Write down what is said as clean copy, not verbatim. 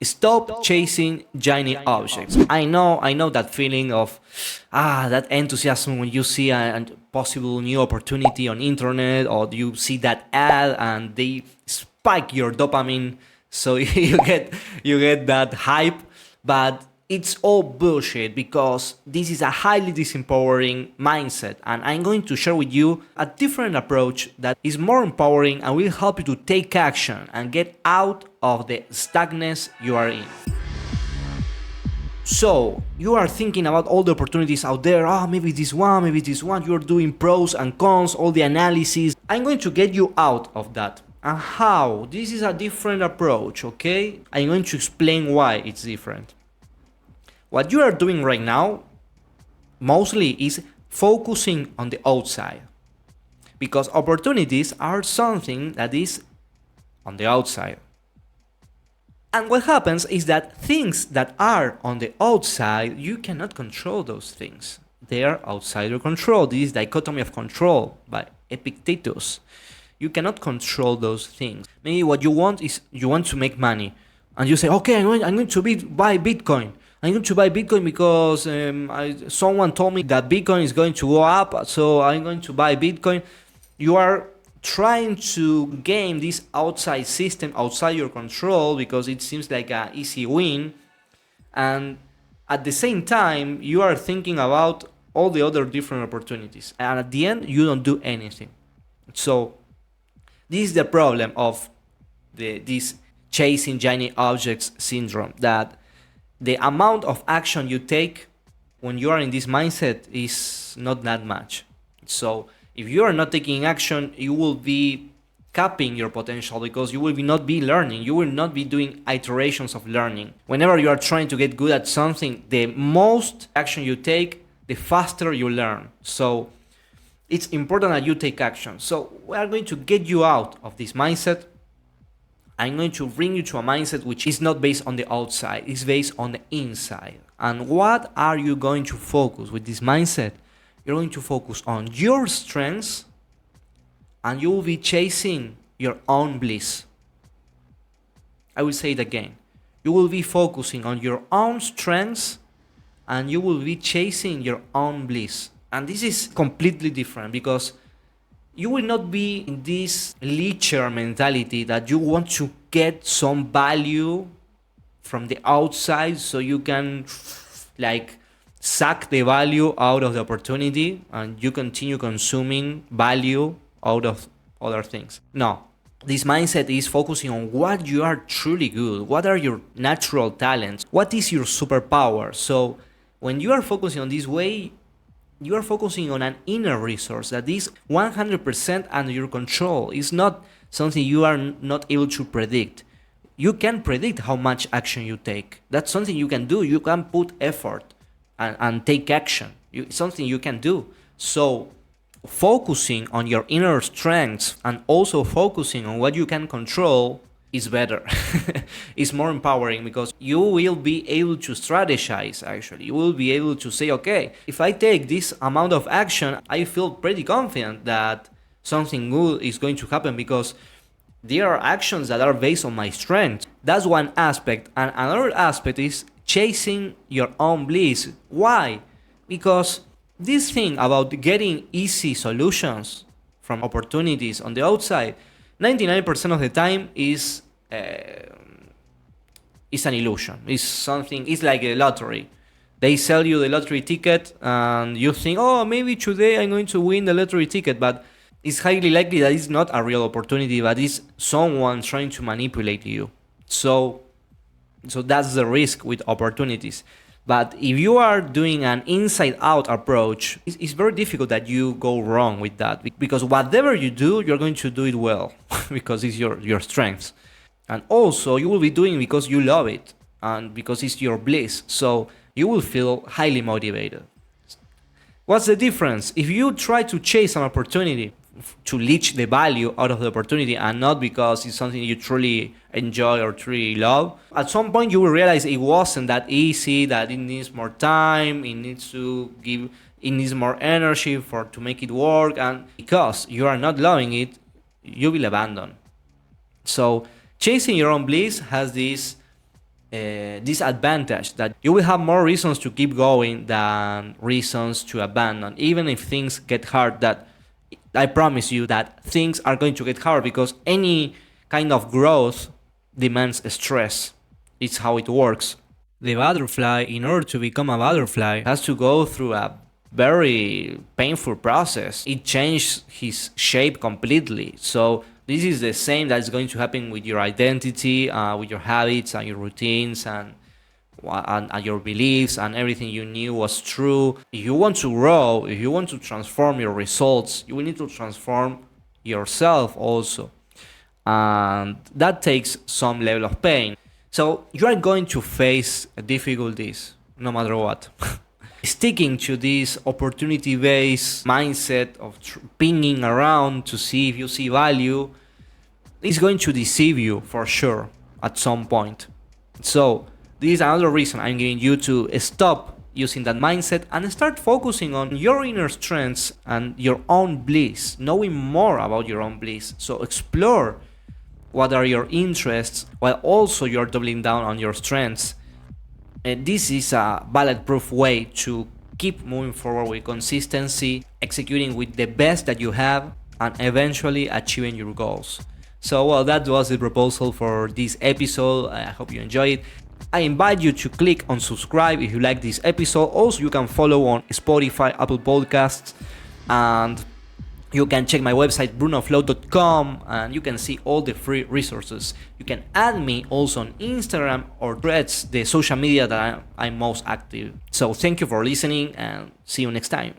Stop chasing shiny objects. I know that feeling of that enthusiasm when you see a possible new opportunity on internet, or you see that ad and they spike your dopamine, so you get that hype. But it's all bullshit, because this is a highly disempowering mindset, and I'm going to share with you a different approach that is more empowering and will help you to take action and get out of the stuckness you are in. So, you are thinking about all the opportunities out there. Maybe this one, maybe this one. You're doing pros and cons, all the analysis. I'm going to get you out of that. And how? This is a different approach, okay? I'm going to explain why it's different. What you are doing right now mostly is focusing on the outside, because opportunities are something that is on the outside. And what happens is that things that are on the outside, you cannot control those things. They are outside your control. This is dichotomy of control by Epictetus. You cannot control those things. Maybe what you want is you want to make money, and you say, okay, I'm going to buy Bitcoin. I'm going to buy Bitcoin because someone told me that Bitcoin is going to go up, so I'm going to buy Bitcoin. You are trying to game this outside system, outside your control, because it seems like an easy win. And at the same time, you are thinking about all the other different opportunities. And at the end, you don't do anything. So this is the problem of this chasing shiny objects syndrome, that the amount of action you take when you are in this mindset is not that much. So if you are not taking action, you will be capping your potential, because you will not be learning. You will not be doing iterations of learning. Whenever you are trying to get good at something, the most action you take, the faster you learn. So it's important that you take action. So we are going to get you out of this mindset. I'm going to bring you to a mindset which is not based on the outside, it's based on the inside. And what are you going to focus with this mindset? You're going to focus on your strengths, and you will be chasing your own bliss. I will say it again. You will be focusing on your own strengths, and you will be chasing your own bliss. And this is completely different, because you will not be in this leecher mentality that you want to get some value from the outside so you can suck the value out of the opportunity and you continue consuming value out of other things. No, this mindset is focusing on what you are truly good, what are your natural talents, what is your superpower. So when you are focusing on this way, you are focusing on an inner resource that is 100% under your control. It's not something you are not able to predict. You can predict how much action you take. That's something you can do. You can put effort and take action. It's something you can do. So focusing on your inner strengths and also focusing on what you can control is better. It's more empowering, because you will be able to strategize. Actually, you will be able to say, okay, if I take this amount of action, I feel pretty confident that something good is going to happen, because there are actions that are based on my strengths. That's one aspect. And another aspect is chasing your own bliss. Why? Because this thing about getting easy solutions from opportunities on the outside, 99% of the time is an illusion. It's like a lottery. They sell you the lottery ticket and you think, oh, maybe today I'm going to win the lottery ticket, but it's highly likely that it's not a real opportunity, but it's someone trying to manipulate you. So that's the risk with opportunities. But if you are doing an inside-out approach, it's very difficult that you go wrong with that, because whatever you do, you're going to do it well because it's your strengths. And also, you will be doing it because you love it and because it's your bliss. So you will feel highly motivated. What's the difference? If you try to chase an opportunity to leech the value out of the opportunity and not because it's something you truly enjoy or truly love, at some point you will realize it wasn't that easy, that it needs more time, it needs more energy to make it work, and because you are not loving it, you will abandon. So chasing your own bliss has this disadvantage that you will have more reasons to keep going than reasons to abandon, even if things get hard. That I promise you that things are going to get hard, because any kind of growth demands stress. It's how it works. The butterfly, in order to become a butterfly, has to go through a very painful process. It changed his shape completely. So this is the same that's going to happen with your identity, with your habits and your routines and your beliefs, and everything you knew was true. If you want to grow, if you want to transform your results, you will need to transform yourself also. And that takes some level of pain. So you are going to face difficulties no matter what. Sticking to this opportunity-based mindset of pinging around to see if you see value is going to deceive you for sure at some point. So this is another reason I'm giving you to stop using that mindset and start focusing on your inner strengths and your own bliss, knowing more about your own bliss. So explore what are your interests while also you're doubling down on your strengths. And this is a bulletproof way to keep moving forward with consistency, executing with the best that you have, and eventually achieving your goals. So, well, that was the proposal for this episode. I hope you enjoy it. I invite you to click on subscribe if you like this episode. Also, you can follow on Spotify, Apple Podcasts, and you can check my website brunoflow.com, and you can see all the free resources. You can add me also on Instagram or Threads, the social media that I'm most active. So thank you for listening, and see you next time.